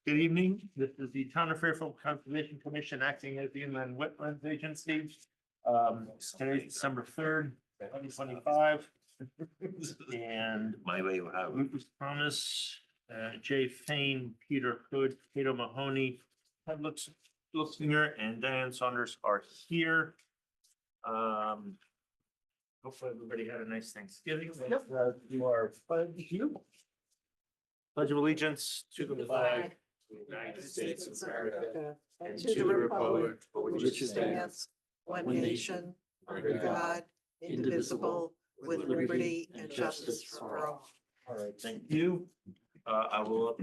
Good evening. This is the Town of Fairfield Conservation Commission acting as the Inland Wetlands Agency. Today is December 3rd, 2025. And My way out. Lucas Thomas, Jay Fain, Peter Hood, Cato Mahoney, Ted Luxinger, and Diane Saunders are here. Hopefully everybody had a nice Thanksgiving. You are pledge of allegiance to the flag of the United States of America and to the republic for which it stands, one nation, under God, indivisible, with liberty and justice for all. All right, thank you. I will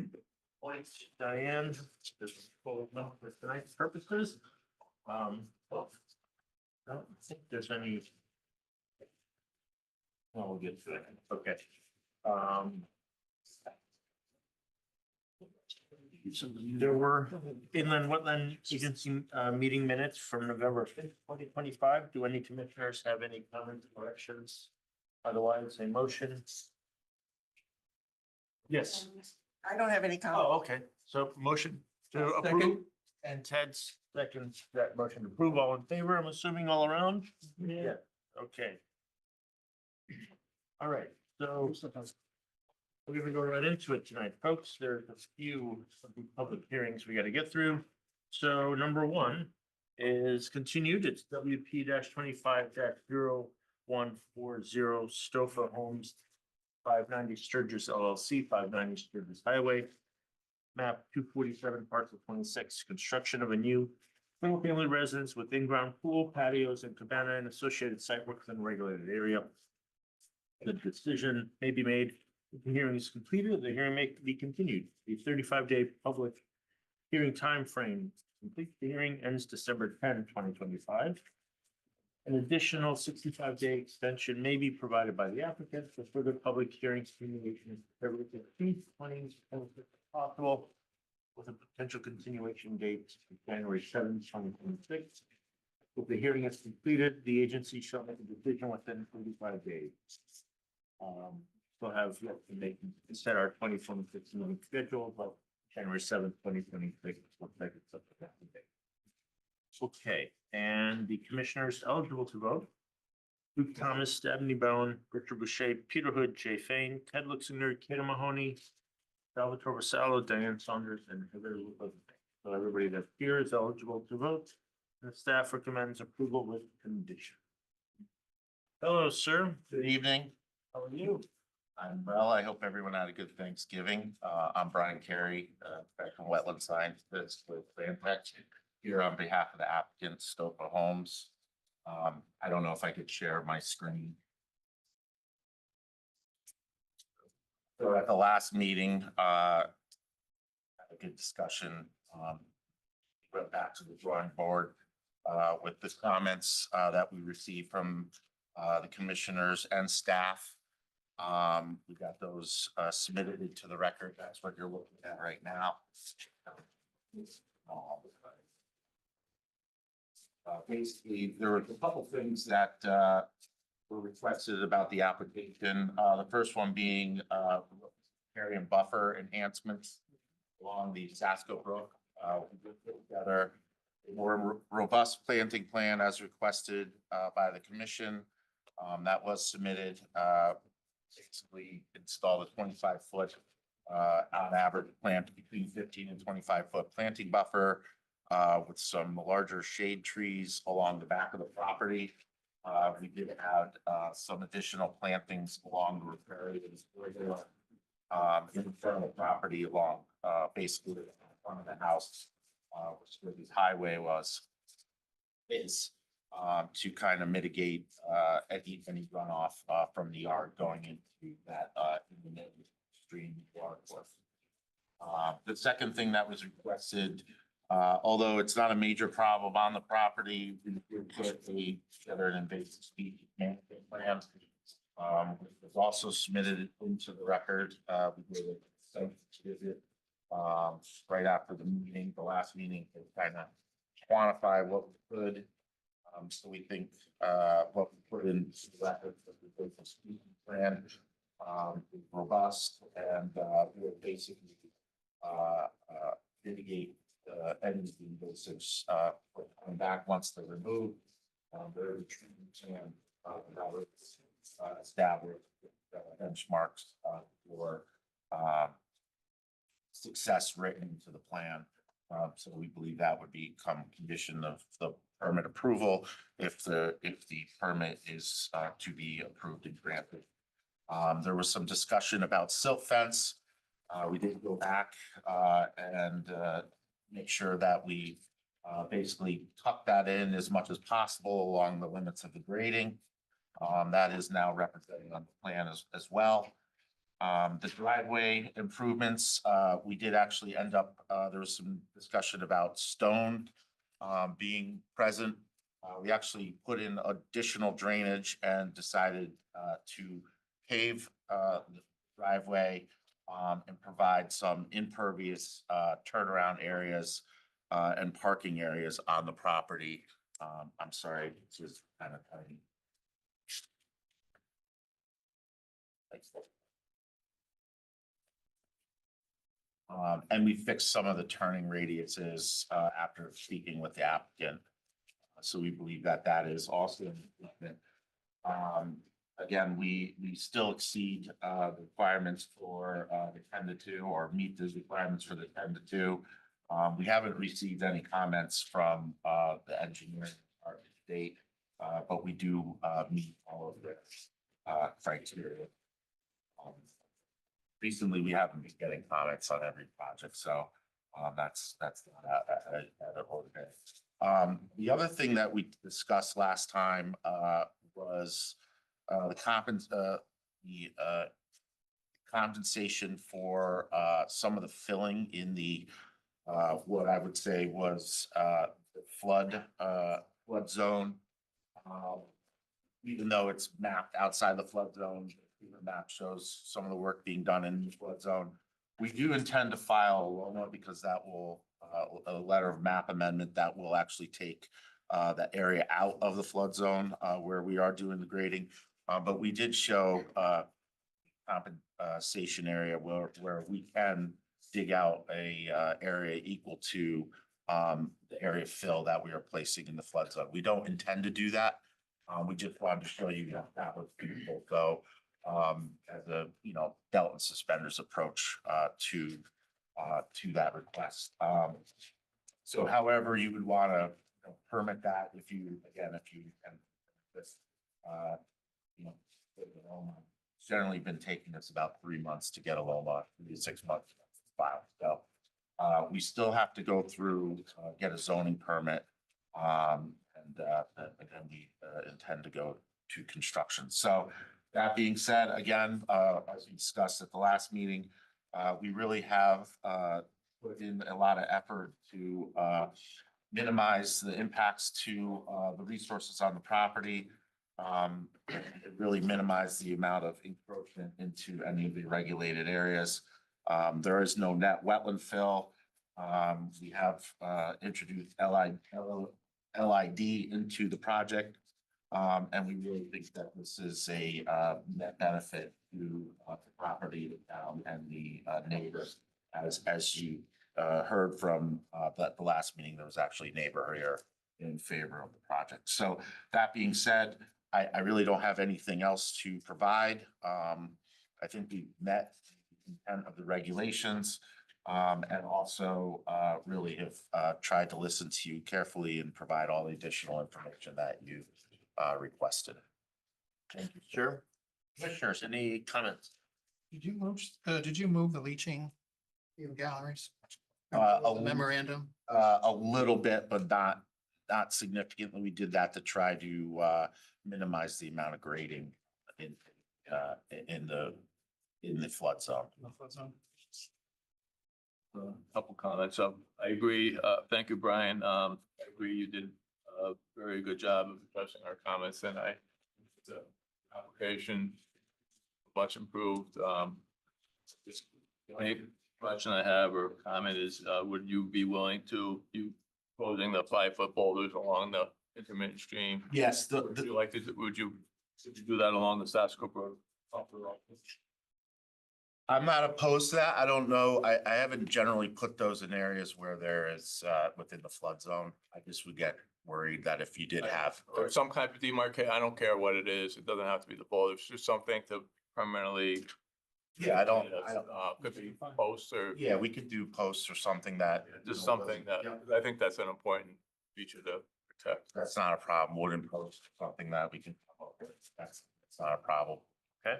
appoint Diane for tonight's purposes. I don't think there's any. Well, we'll get to it. Okay. There were Inland Wetland Agency meeting minutes from November 5th, 2025. Do any commissioners have any comments, corrections? Otherwise, a motion? Yes. I don't have any comment. Oh, okay. So motion to approve and Ted's second that motion to approve. All in favor, I'm assuming all around? Yeah. Okay. All right, so we're gonna go right into it tonight, folks. There's a few public hearings we gotta get through. So number one is continued. It's WP 25-0140 Stofa Homes, 590 Sturgis LLC, 590 Sturgis Highway, map 247, parcel 26, construction of a new single-family residence with in-ground pool, patios, and cabana and associated site work in a regulated area. The decision may be made if the hearing is completed. The hearing may be continued. The 35-day public hearing time frame. Complete the hearing ends December 10, 2025. An additional 65-day extension may be provided by the applicant for further public hearings continuation February 15th, 2026 possible, with a potential continuation date of January 7th, 2026. If the hearing is completed, the agency shall make a decision within 35 days. We'll have yet to make, set our 2026 meeting schedule, but January 7th, 2026 looks like it's up to that date. Okay, and the commissioners eligible to vote: Luke Thomas, Dabney Bowen, Richard Boucher, Peter Hood, Jay Fain, Ted Luxinger, Cato Mahoney, Salvatore Vasallo, Diane Saunders, and Heather Lopez. So everybody that's here is eligible to vote. The staff recommends approval with condition. Hello, sir. Good evening. How are you? I'm well. I hope everyone had a good Thanksgiving. I'm Brian Carey, back from Wetland Scientists with Landtech, here on behalf of the applicant Stofa Homes. I don't know if I could share my screen. So at the last meeting, had a good discussion. Went back to the drawing board with the comments that we received from the commissioners and staff. We got those submitted into the record. That's what you're looking at right now. Basically, there were a couple things that were requested about the application. The first one being riparian buffer enhancements along the Sasko Brook. We put together a more robust planting plan as requested by the commission. That was submitted. Basically install a 25-foot on average plant between 15 and 25-foot planting buffer with some larger shade trees along the back of the property. We did add some additional plantings along the riparian in front of the property along basically the front of the house, which where the highway is to kind of mitigate any runoff from the yard going into that stream water. The second thing that was requested, although it's not a major problem on the property, we put together an invasive species management plan. It was also submitted into the record. We did a site visit right after the meeting, the last meeting, to kind of quantify what we could. So we think what we put in the record for the species plan is robust, and we're basically wants to remove. There is a treatment plan that was established benchmarks for success written into the plan. So we believe that would become condition of the permit approval if the permit is to be approved and granted. There was some discussion about silt fence. We did go back and make sure that we basically tuck that in as much as possible along the limits of the grading. That is now represented on the plan as well. The driveway improvements, we did actually end up, there was some discussion about stone being present. We actually put in additional drainage and decided to pave the driveway and provide some impervious turnaround areas and parking areas on the property. I'm sorry, this is kind of tiny. And we fixed some of the turning radiuses after speaking with the applicant. So we believe that that is also an improvement. Again, we still exceed the requirements for the 10-2 or meet those requirements for the 10-2. We haven't received any comments from the engineering department to date, but we do meet all of the criteria. Recently, we haven't been getting comments on every project, so that's not out of order. The other thing that we discussed last time was the compensation for some of the filling in the what I would say was the flood zone. Even though it's mapped outside the flood zone, the map shows some of the work being done in the flood zone. We do intend to file a LOMA because that will a letter of map amendment that will actually take that area out of the flood zone where we are doing the grading. But we did show compensation area where we can dig out a area equal to the area fill that we are placing in the flood zone. We don't intend to do that. We just wanted to show you that was feasible. So as a belt and suspenders approach to that request. So however you would want to permit that, if you can this it's generally been taking us about 3 months to get a LOMA, 3 to 6 months to file. So we still have to go through get a zoning permit, and then we intend to go to construction. So that being said, again, as we discussed at the last meeting, we really have put in a lot of effort to minimize the impacts to the resources on the property, really minimize the amount of encroachment into any of the regulated areas. There is no net wetland fill. We have introduced LID into the project. And we really think that this is a net benefit to the property and the neighbors. As you heard from the last meeting, there was actually a neighbor here in favor of the project. So that being said, I really don't have anything else to provide. I think we met the intent of the regulations and also really have tried to listen to you carefully and provide all the additional information that you requested. Thank you, sir. Commissioners, any comments? Did you move the leaching in galleries? A The memorandum? A little bit, but not significantly. We did that to try to minimize the amount of grading in the flood zone. Couple comments. I agree. Thank you, Brian. I agree you did a very good job of addressing our comments, and the application much improved. Just the only question I have or comment is, would you be willing to closing the 5-foot boulders along the intermittent stream? Yes, Would you like to, would you do that along the Sasco Road? I'm not opposed to that. I don't know. I haven't generally put those in areas where there is within the flood zone. I just would get worried that if you did have. Or some type of demarcate, I don't care what it is, it doesn't have to be the boulder, it's just something to permanently. Yeah, I don't. Could be posts or Yeah, we could do posts or something that. just something that, Yeah. I think that's an important feature to protect. That's not a problem. Wooden post, something that we can come up with. That's not a problem. Okay.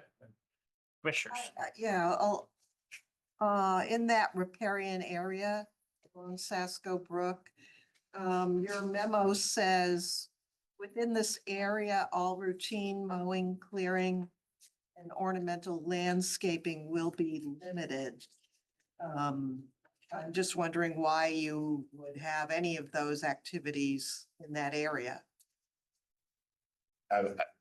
Commissioners, Yeah, in that riparian area along Sasko Brook, your memo says within this area, all routine mowing, clearing, and ornamental landscaping will be limited. I'm just wondering why you would have any of those activities in that area.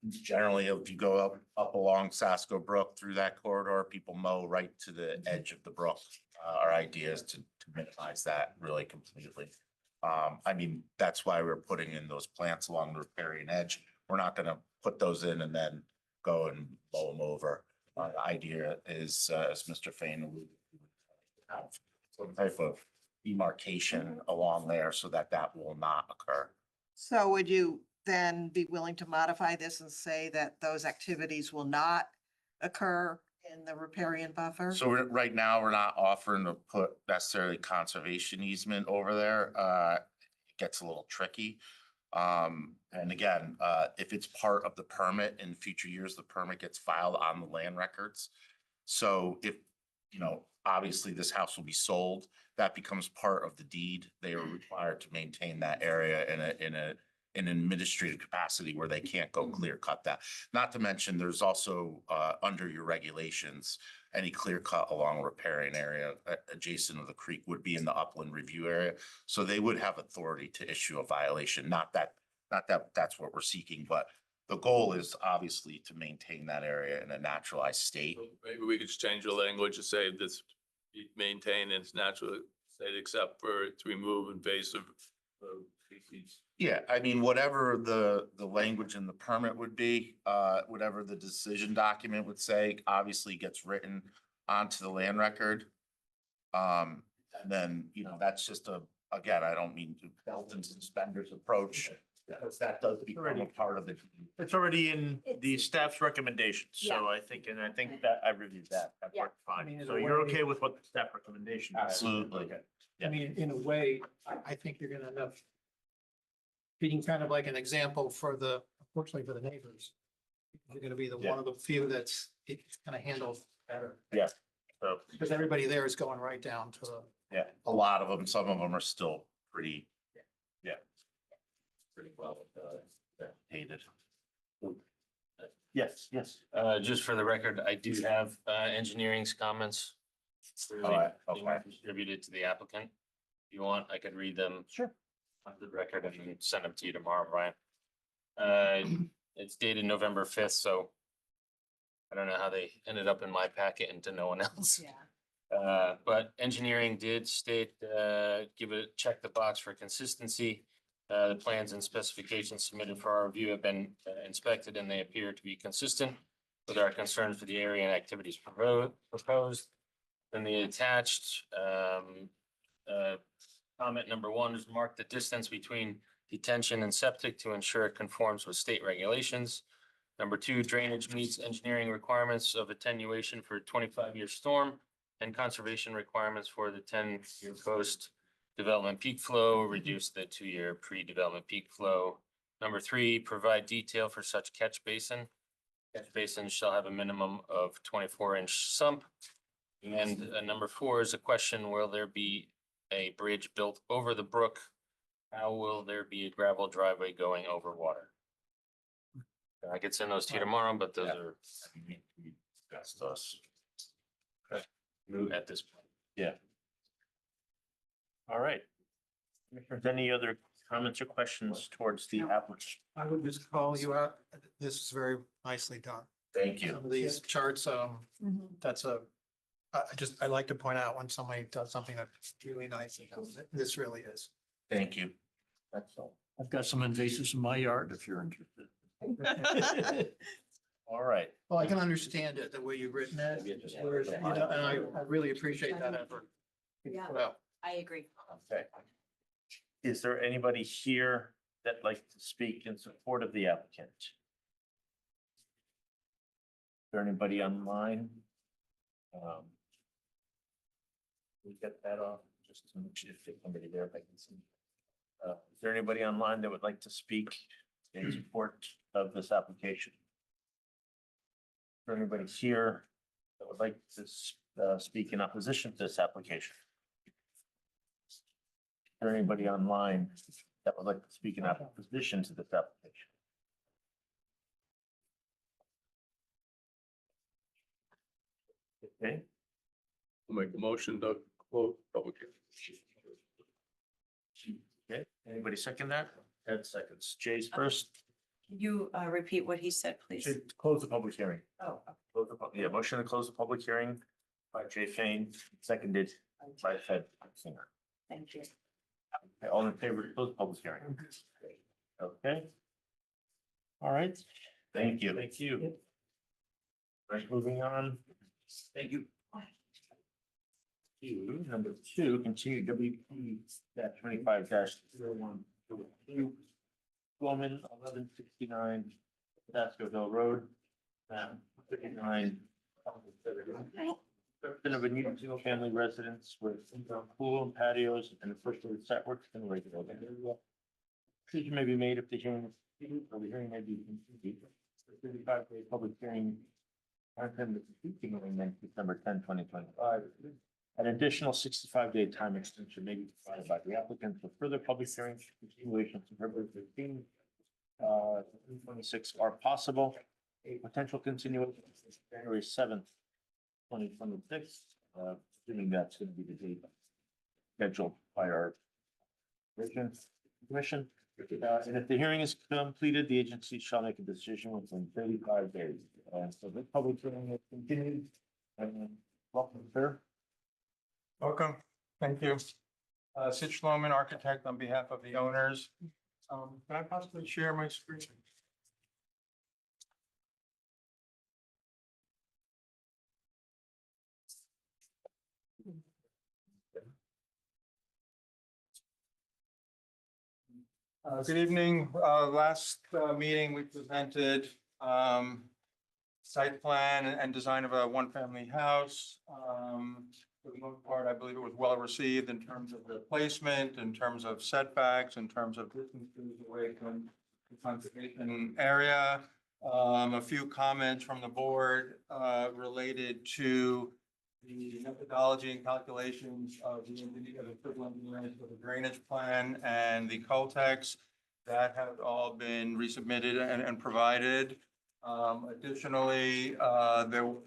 Generally, if you go up along Sasko Brook through that corridor, people mow right to the edge of the brook. Our idea is to minimize that really completely. I mean, that's why we're putting in those plants along the riparian edge. We're not gonna put those in and then go and mow them over. The idea is, as Mr. Fain alluded to, have some type of demarcation along there so that that will not occur. So would you then be willing to modify this and say that those activities will not occur in the riparian buffer? So right now, we're not offering to put necessarily conservation easement over there. It gets a little tricky. And again, if it's part of the permit in future years, the permit gets filed on the land records. So if, obviously this house will be sold, that becomes part of the deed. They are required to maintain that area in an administrative capacity where they can't go clear cut that. Not to mention, there's also, under your regulations, any clear cut along riparian area adjacent to the creek would be in the upland review area. So they would have authority to issue a violation, not that that's what we're seeking, but the goal is obviously to maintain that area in a naturalized state. Maybe we could just change the language to say this be maintained in its natural state except for to remove invasive species. Yeah, I mean, whatever the language in the permit would be, whatever the decision document would say, obviously gets written onto the land record. And then, that's just again, I don't mean to belt and suspenders approach. Because that does become a part of the. it's already in the staff's recommendations, so I think that I reviewed that. That Yeah. worked I fine. mean, in So a you're way- okay with what the staff recommendation? is? Absolutely. Okay. I mean, in a way, I think you're gonna end up being kind of like an example unfortunately for the neighbors. You're gonna be one of the few that's kind of handled better. So, Because everybody there is going right down to the. Yeah, a lot of them, some of them are still pretty. Pretty well dated. yes. Just for the record, I do have engineering's comments. Alright, They were okay. distributed to the applicant. If you want, I could read them. Sure. On the record and then send them to you tomorrow, Brian. It's dated November 5th, so I don't know how they ended up in my packet and to no one else. Yeah. But engineering did state, check the box for consistency. The plans and specifications submitted for our review have been inspected and they appear to be consistent with our concerns for the area and activities proposed. Then the attached, comment number 1 is mark the distance between detention and septic to ensure it conforms with state regulations. Number 2, drainage meets engineering requirements of attenuation for 25-year storm and conservation requirements for the 10-year coast development peak flow, reduce the 2-year pre-development peak flow. Number 3, provide detail for such catch basin. Catch basins shall have a minimum of 24-inch sump. And number 4 is a question, will there be a bridge built over the brook? How will there be a gravel driveway going over water? I could send those to you tomorrow, but those are That's us. moot at this point. All right. Commissioners, any other comments or questions towards the applicant? I would just call you out. This is very nicely done. Thank you. Some of these charts, I like to point out when somebody does something that's really nice. This really is. Thank you. That's all. I've got some invasives in my yard if you're interested. All right. Well, I can understand it, the way you've written it, whereas, and I really appreciate that effort. Yeah. Well, I agree. Okay. Is there anybody here that'd like to speak in support of the applicant? Is there anybody online? We get that off, just to make sure if there's somebody there, if I can see. Is there anybody online that would like to speak in support of this application? Is there anybody here that would like to speak in opposition to this application? Is there anybody online that would like to speak in opposition to this application? Okay, I'll make a motion to close public hearing. okay, anybody second that? Ed seconds. Jay's first. Can you repeat what he said, please? To close the public hearing. Oh, Close the, yeah, motion to close the public hearing by Jay Fain, seconded by Fed Singer. thank you. Okay, all in favor to close the public hearing? Okay. All right, thank you. Thank you. Right, moving on. Thank you. Number two, continue WP -25 -01. Woman, 1169 Vasco Hill Road. Map 59. Construction of a new single-family residence with in-ground pool and patios and first-floor set works and regular. Decision may be made if the hearing, or the hearing may be continued. 35-day public hearing. Content of the hearing then December 10, 2025. An additional 65-day time extension may be provided by the applicant for further public hearings, continuation to February 15. 2026 are possible. A potential continuation is January 7th, 2026. Assuming that's going to be the date scheduled by our commission. And if the hearing is completed, the agency shall make a decision within 35 days. So the public hearing is continued. And welcome, sir. Welcome, thank you. Sid Schloman, architect on behalf of the owners. Can I possibly share my screen? Good evening. Last meeting, we presented site plan and design of a one-family house. For the most part, I believe it was well received in terms of the placement, in terms of setbacks, in terms of distances away from the conservation area. A few comments from the board related to the methodology and calculations of the civil engineering for the drainage plan and the Coltex. That have all been resubmitted and provided. Additionally, there was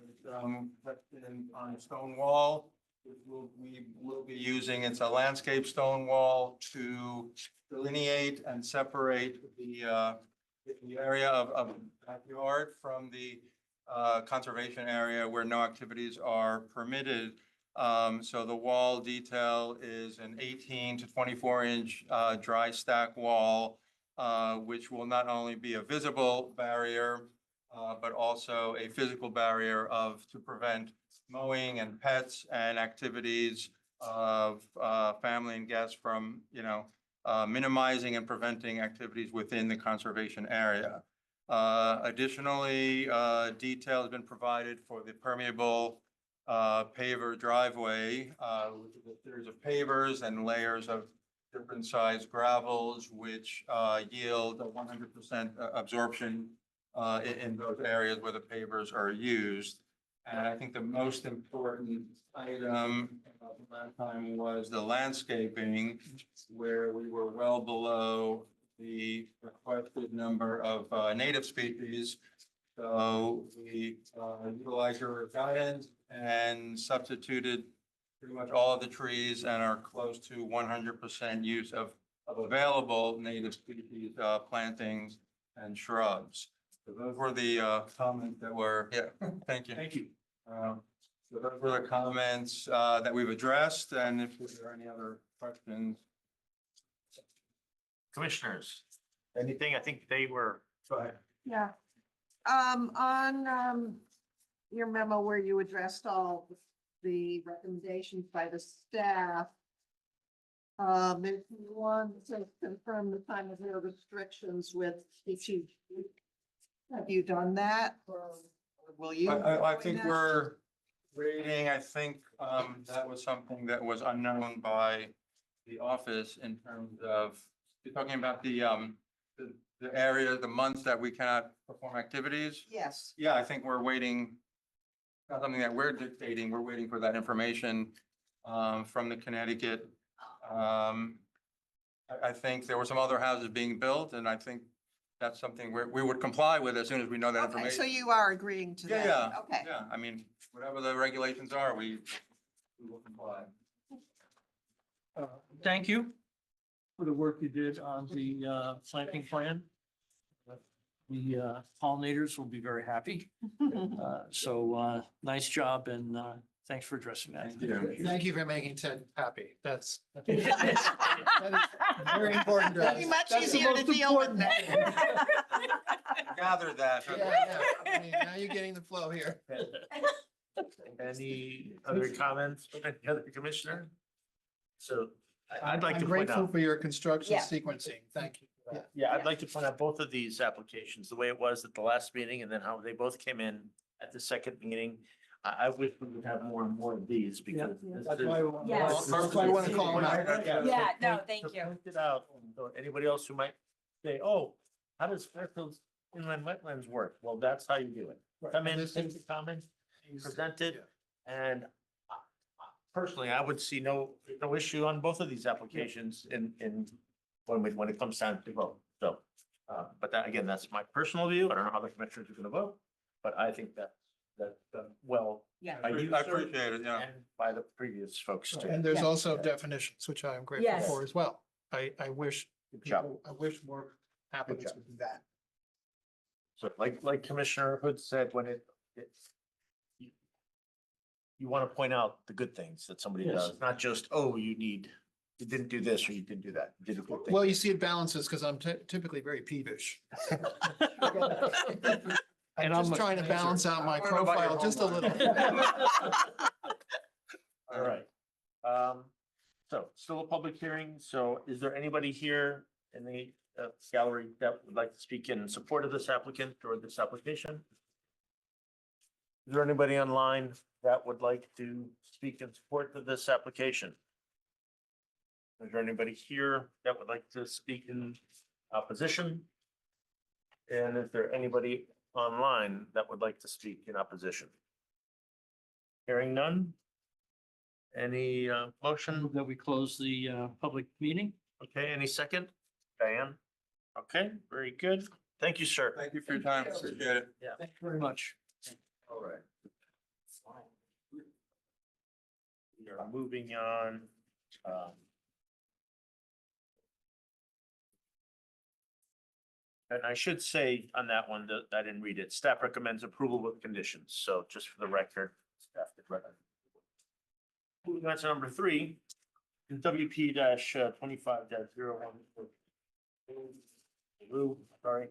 question on a stone wall, which we will be using. It's a landscape stone wall to delineate and separate the area of backyard from the conservation area where no activities are permitted. So the wall detail is an 18 to 24 inch dry stack wall, which will not only be a visible barrier, but also a physical barrier to prevent mowing and pets and activities of family and guests from, minimizing and preventing activities within the conservation area. Additionally, detail has been provided for the permeable paver driveway, which is a series of pavers and layers of different size gravels, which yield a 100% absorption in those areas where the pavers are used. And I think the most important item last time was the landscaping, where we were well below the requested number of native species. So we utilized your guidance and substituted pretty much all of the trees and are close to 100% use of available native species plantings and shrubs. So those were the comments that were, thank you. Thank you. So those were the comments that we've addressed, and if there are any other questions. Commissioners, anything? I think they were. Go ahead. Yeah. On your memo where you addressed all the recommendations by the staff, If you want to confirm the time of your restrictions with, have you done that or will you? I be think doing that? we're waiting, I think, that was something that was unknown by the office in terms of, you're talking about the area, the months that we cannot perform activities. Yes. Yeah, I think we're waiting, not something that we're dictating, we're waiting for that information, from the Connecticut. I think there were some other houses being built, and I think that's something we would comply with as soon as we know that Okay, so information. you are agreeing to that? Yeah, Okay. yeah, I mean, whatever the regulations are, we will comply. Thank you for the work you did on the planting plan. The pollinators will be very happy. Nice job and thanks for addressing that. Thank you for making Ted happy. That's that is very important to us. Pretty much That's the easier to most deal with important that. thing. Gather that. Yeah, yeah. I mean, now you're getting the flow here. Any other comments from any other commissioner? So I'd like I'm to point grateful out, for your construction Yeah. sequencing. Thank you for that. yeah, I'd like to point out both of these applications, the way it was at the last meeting and then how they both came in at the second meeting. I wish we would have more and more of these because. this That's is- why we want, Yes. that's why we want to call them out. Yeah, no, To thank you. point it out, so anybody else who might say, oh, how does Fairfield's inland wetlands work? Well, that's how you do it. Come in, This take is- the comment, present it, and personally, I would see no issue on both of these applications in when it comes time to vote. So, but that, again, that's my personal view. I don't know how the commissioners are gonna vote, but I think that's done well Yeah. by you, I sir, appreciate it, yeah. and by the previous folks too. And there's Yeah. also definitions, which I am grateful Yes. for as well. I wish, Good job. I wish more applicants job. would do that. So like Commissioner Hood said, when it's you want to point out the good things that somebody Yes. does, not just, oh, you didn't do this or you didn't do that. You did a good thing. Well, you see it balances because I'm typically very peevish. And I'm I'm just a- trying to balance out my I don't know about your profile just a homework. little. All right. So still a public hearing. So is there anybody here in the gallery that would like to speak in support of this applicant or this application? Is there anybody online that would like to speak in support of this application? Is there anybody here that would like to speak in opposition? And is there anybody online that would like to speak in opposition? Hearing none? Any motion? Move that we close the public meeting. Okay, any second? Diane? Okay, very good. Thank you, sir. Thank you for your time, appreciate it. Thank you very much. All right. We are moving on. And I should say on that one that I didn't read it. Staff recommends approval with conditions. So just for the record, staff did recommend. Moving on to number 3, WP 25-01. Sorry,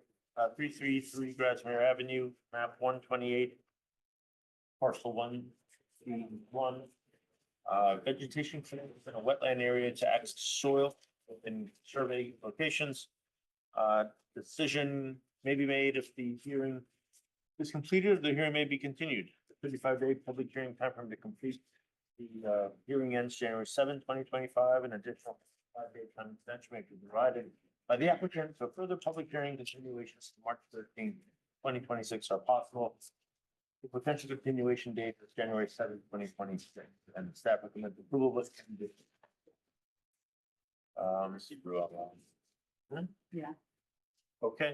333 Grasmere Avenue, map 128. Parcel 131. Vegetation clearance in a wetland area to access soil within survey locations. Decision may be made if the hearing is completed, the hearing may be continued. The 35-day public hearing time frame to complete the hearing ends January 7, 2025. An additional 5-day time extension may be provided by the applicant. So further public hearing continuations to March 13, 2026 are possible. The potential continuation date is January 7, 2026, and the staff recommends approval with conditions. Yeah. Okay.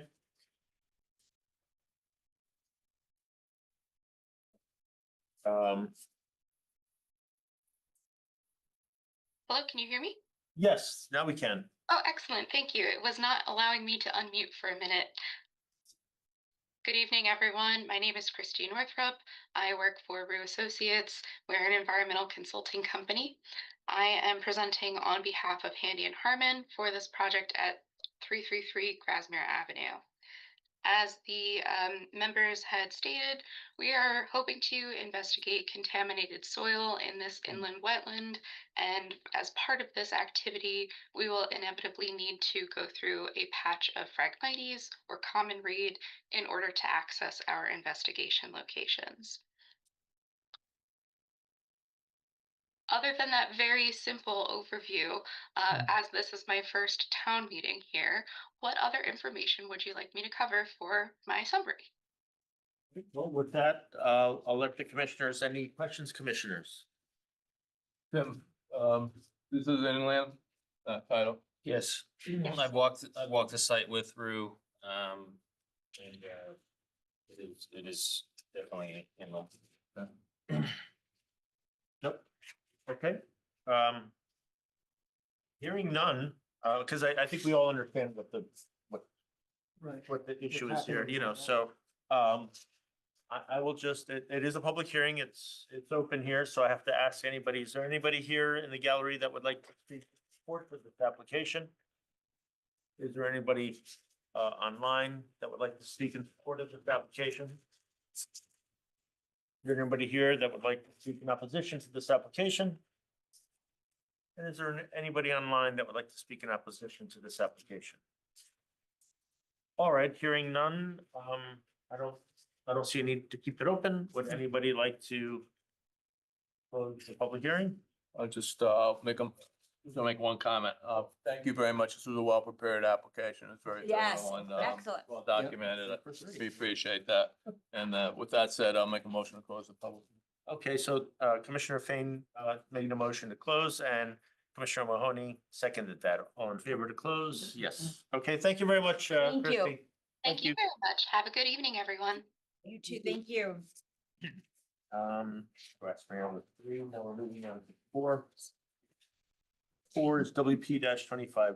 Hello, can you hear me? Yes, now we can. Oh, excellent. Thank you. It was not allowing me to unmute for a minute. Good evening, everyone. My name is Christine Northrup. I work for Rue Associates. We're an environmental consulting company. I am presenting on behalf of Handy and Harmon for this project at 333 Grasmere Avenue. As the members had stated, we are hoping to investigate contaminated soil in this inland wetland. And as part of this activity, we will inevitably need to go through a patch of Phragmites or common reed in order to access our investigation locations. Other than that very simple overview, as this is my first town meeting here, what other information would you like me to cover for my summary? Well, with that, I'll let the commissioners, any questions, commissioners? Tim, this is inland, title. Yes, I've walked the site with Rue, and it is definitely inland. Nope. Okay. Hearing none, because I think we all understand what the issue is here, you know, so, I will just, it is a public hearing, it's open here, so I have to ask anybody, is there anybody here in the gallery that would like to speak in support for this application? Is there anybody, online that would like to speak in support of this application? Is there anybody here that would like to speak in opposition to this application? And is there anybody online that would like to speak in opposition to this application? All right, hearing none, I don't see a need to keep it open. Would anybody like to close the public hearing? I'll just, make one comment. Thank you very much. This was a well-prepared application. It's very Yes, thorough and, excellent. well documented. We appreciate that. And, with that said, I'll make a motion to close the public. Okay, so Commissioner Fain made a motion to close and Commissioner Mahoney seconded that. All in favor to close? Yes. Okay, thank you very much, Thank you. Christie. Thank you very much. Have a good evening, everyone. You too, thank you. That's for number 3. Now we're moving on to 4. 4 is WP 25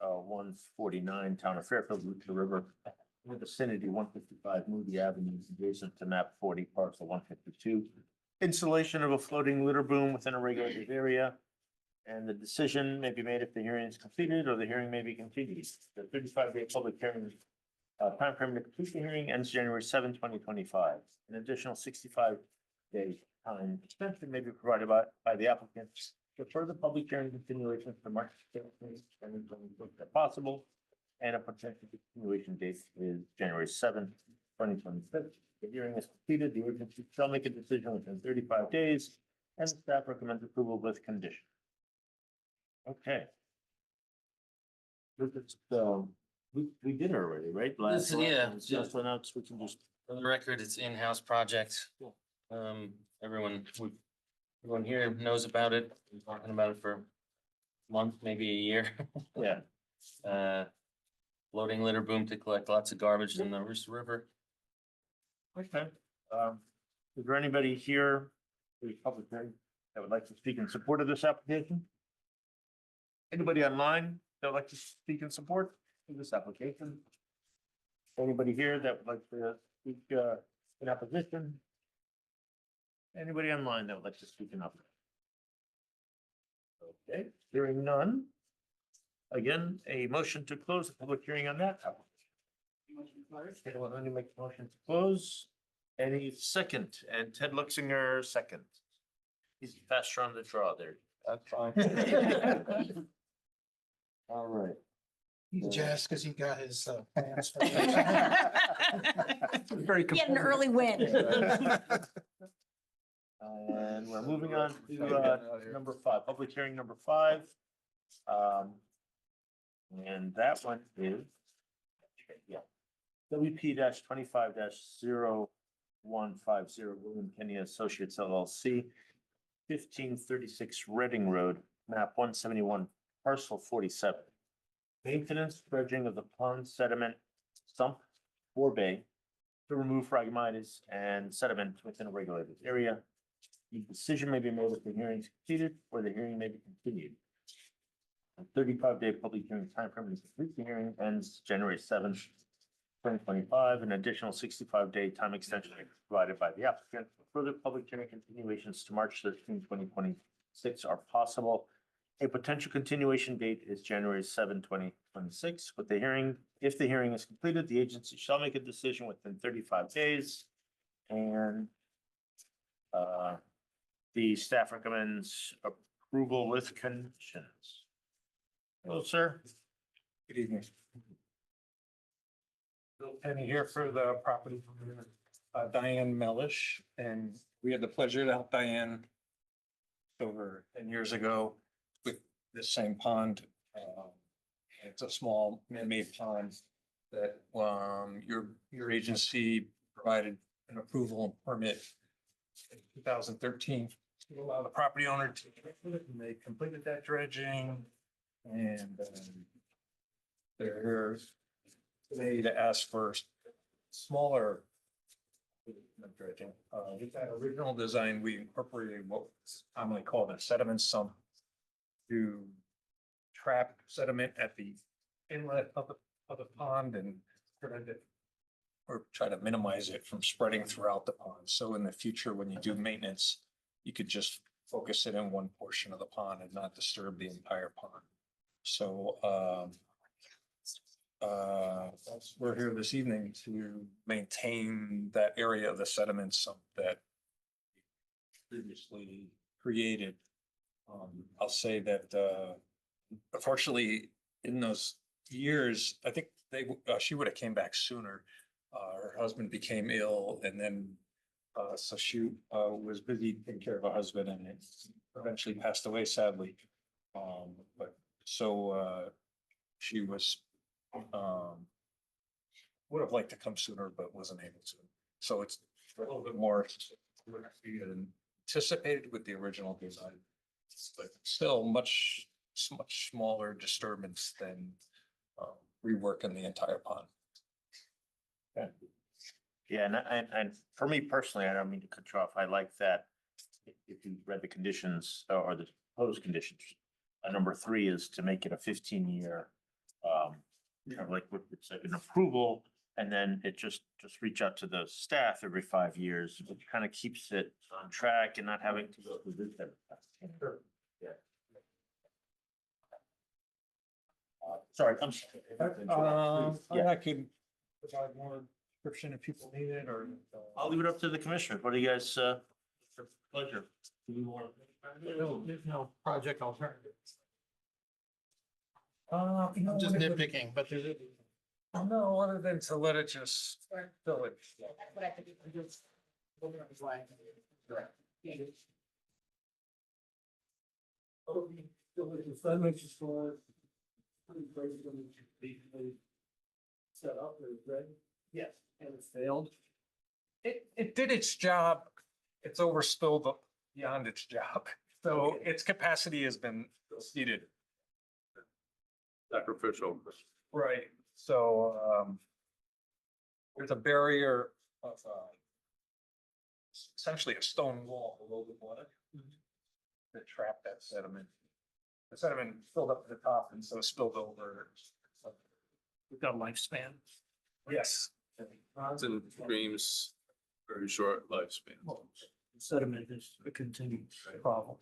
149, Town of Fairfield, Route to the River, in the vicinity 155 Moody Avenue, adjacent to map 40, parcel 152. Installation of a floating litter boom within a regulated area. And the decision may be made if the hearing is completed or the hearing may be continued. The 35-day public hearing timeframe to complete the hearing ends January 7, 2025. An additional 65-day time extension may be provided by the applicant for further public hearing continuation to March 2026 if possible. And a potential continuation date is January 7, 2026. The hearing is completed. The agency shall make a decision within 35 days and the staff recommends approval with condition. Okay. We did it already, right? This- yeah. Just announced, we can just. For the record, it's in-house project. Everyone here knows about it. We've been talking about it for a month, maybe a year. Yeah. Floating litter boom to collect lots of garbage in the River. Okay. Is there anybody here, for the public hearing, that would like to speak in support of this application? Anybody online that would like to speak in support of this application? Anybody here that would like to speak in opposition? Anybody online that would like to speak in opposition? Okay, hearing none. Again, a motion to close the public hearing on that application. Okay, well, let me make a motion to close. Any second, and Ted Luxinger second. He's faster on the draw there. That's fine. All right. He's jazzed because he got his pants. Very Get an early win. And we're moving on to number 5, public hearing number 5. And that one is, yeah, WP 25 0150 William Kenny Associates LLC, 1536 Reading Road, map 171, parcel 47. Maintenance, dredging of the pond sediment sump or bay to remove Phragmites and sediment within a regulated area. The decision may be made if the hearing is completed or the hearing may be continued. A 35-day public hearing timeframe to complete the hearing ends January 7th, 2025. An additional 65-day time extension is provided by the applicant. Further public hearing continuations to March 13, 2026 are possible. A potential continuation date is January 7, 2026, with the hearing If the hearing is completed, the agency shall make a decision within 35 days. And the staff recommends approval with conditions. Hello, sir. Good evening. Bill Penny here for the property owner, Diane Mellish, and we had the pleasure to help Diane over 10 years ago with this same pond. It's a small man-made pond that your agency provided an approval and permit in 2013 to allow the property owner to, and they completed that dredging. And they're here today to ask for smaller dredging. With that original design, we incorporated what's commonly called a sediment sump to trap sediment at the inlet of the pond and prevent it or try to minimize it from spreading throughout the pond. So in the future, when you do maintenance, you could just focus it in one portion of the pond and not disturb the entire pond. So we're here this evening to maintain that area of the sediment sump that previously created. I'll say that unfortunately, in those years, I think she would have came back sooner. Her husband became ill, and then so she was busy taking care of her husband, and it eventually passed away, sadly. But so she was would have liked to come sooner, but wasn't able to. So it's a little bit more anticipated with the original design, but still much smaller disturbance than reworking the entire pond. Yeah, and for me personally, I don't mean to cut you off. I like that. If you read the conditions or the proposed conditions, number 3 is to make it a 15-year, kind of like it's like an approval, and then it just reach out to the staff every 5 years, which kind of keeps it on track and not having to go through this every time. Yeah. Sorry, I'm sorry. I could provide more description if people need it, or. I'll leave it up to the commissioners. What do you guys, pleasure? Do you want? There's no project alternatives. I'm Just nitpicking, but there's. No, other than to let it just fill it. Set up, right? Yes, and it failed. It did its job. It's overspilled beyond its job. So its capacity has been exceeded. Sacrificial. Right, so there's a barrier of essentially a stone wall below the water that trap that sediment. The sediment filled up to the top and so spilled over. We've got a lifespan. Yes. Ponds and streams, very short lifespan. Sediment is a continued problem.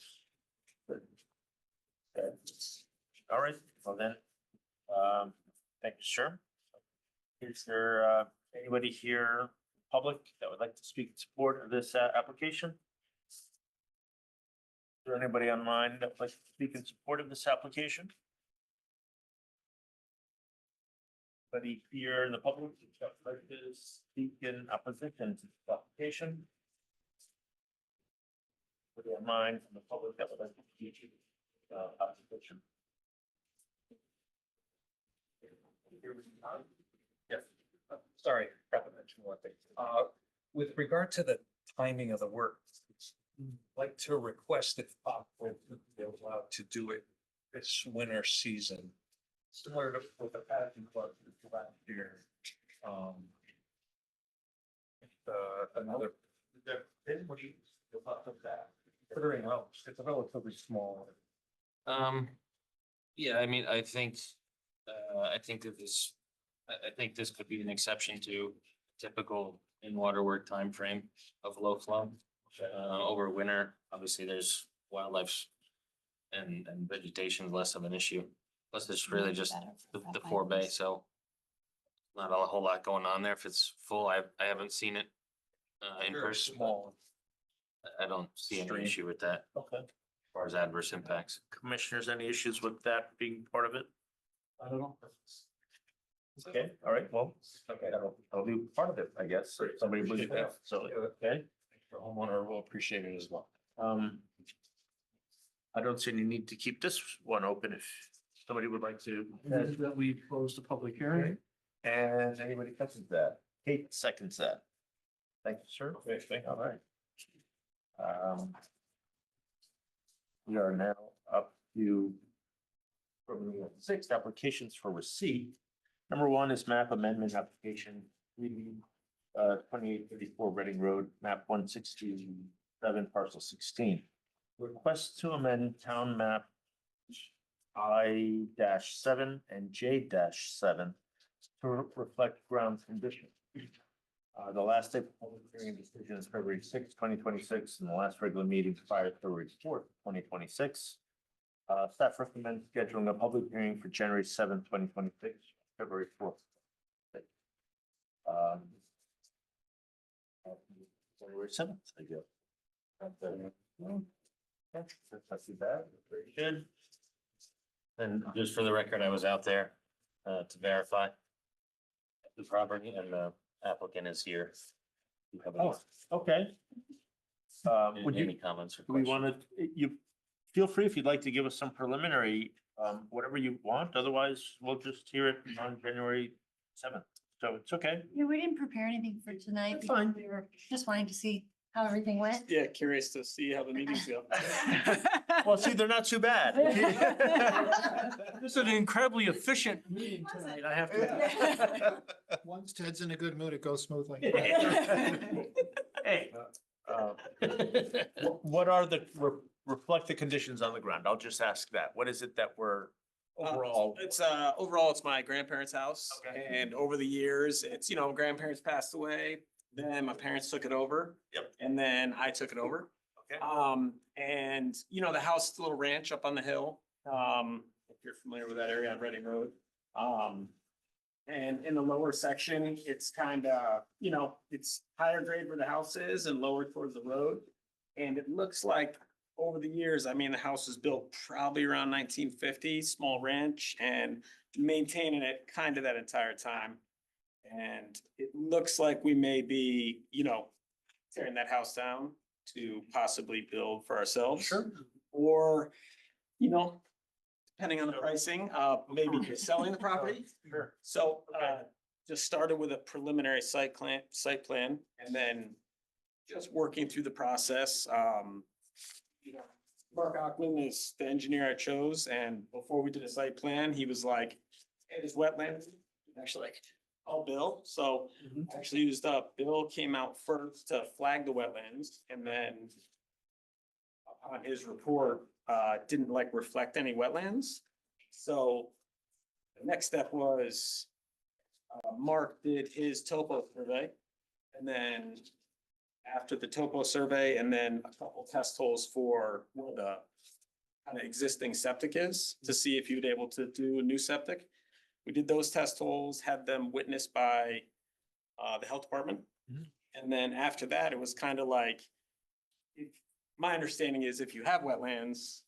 All right, well then, thank you, sir. Is there anybody here, public, that would like to speak in support of this application? Is there anybody online that would like to speak in support of this application? Anybody here in the public that would like to speak in opposition to this application? Anybody online from the public that would like to speak opposition? Yes, sorry, forgot to mention one thing. With regard to the timing of the work, I'd like to request if possible, they're allowed to do it this winter season. Similar to with the padding club last year. Another. What do you feel about that? Considering how it's a relatively small. Yeah, I mean, I think that I think this could be an exception to typical in-water work timeframe of low flow. Over winter, obviously there's wildlife and vegetation is less of an issue. Plus it's really just the 4 bay, so not a whole lot going on there. If it's full, I haven't seen it in Very person. small. I don't see any Stream. issue with that Okay. as far as adverse impacts. Commissioners, any issues with that being part of it? I don't know. Okay, all right, well, okay, I'll do part of it, I guess, if somebody believes that, so, okay. The homeowner will appreciate it as well. I don't see any need to keep this one open if somebody would like to. Move that we close the public hearing. And anybody seconds that? Kate seconds that. Thank you, sir. Okay, All right. We are now up to from the sixth applications for receipt. Number one is map amendment application, 2834 Reading Road, map 167, parcel 16. Request to amend town map I-7 and J-7 to reflect ground condition. The last day for public hearing decision is February 6, 2026, and the last regular meeting expired February 4th, 2026. Staff recommends scheduling a public hearing for January 7th, 2026, February 4th. January 7th, I guess. That's not too bad. Very good. And just for the record, I was out there to verify the property, and the applicant is here. You have any- Okay. Would any you, comments or do we questions? want to, you feel free if you'd like to give us some preliminary, whatever you want. Otherwise, we'll just hear it on January 7th. So it's okay. Yeah, we didn't prepare anything for tonight. That's fine. We were just wanting to see how everything went. Yeah, curious to see how the meetings go. Well, see, they're not too bad. This is an incredibly efficient meeting tonight, I have to. Once Ted's in a good mood, it goes smoothly. Hey, what are the, reflect the conditions on the ground? I'll just ask that. What is it that we're overall? Overall, it's my grandparents' house. Okay. And over the years, it's, grandparents passed away, then my parents took it over. Yep. And then I took it over. Okay. And the house is a little ranch up on the hill. If you're familiar with that area on Reading Road. And in the lower section, it's kind of, it's higher grade where the house is and lower towards the road. And it looks like over the years, the house was built probably around 1950, small ranch, and maintaining it kind of that entire time. And it looks like we may be, tearing that house down to possibly build for ourselves. Sure. Or, depending on the pricing, maybe just selling the property. Sure. So, just started with a preliminary site plan, and then just working through the process. Mark Ockman is the engineer I chose, and before we did a site plan, he was like, hey, there's wetlands. Actually, call Bill. So I actually used Bill came out first to flag the wetlands, and then on his report, didn't reflect any wetlands. So the next step was Mark did his topo survey, and then after the topo survey, and then a couple test holes for where the kind of existing septic is to see if you'd able to do a new septic. We did those test holes, had them witnessed by the health department. And then after that, it was kind of like, my understanding is if you have wetlands,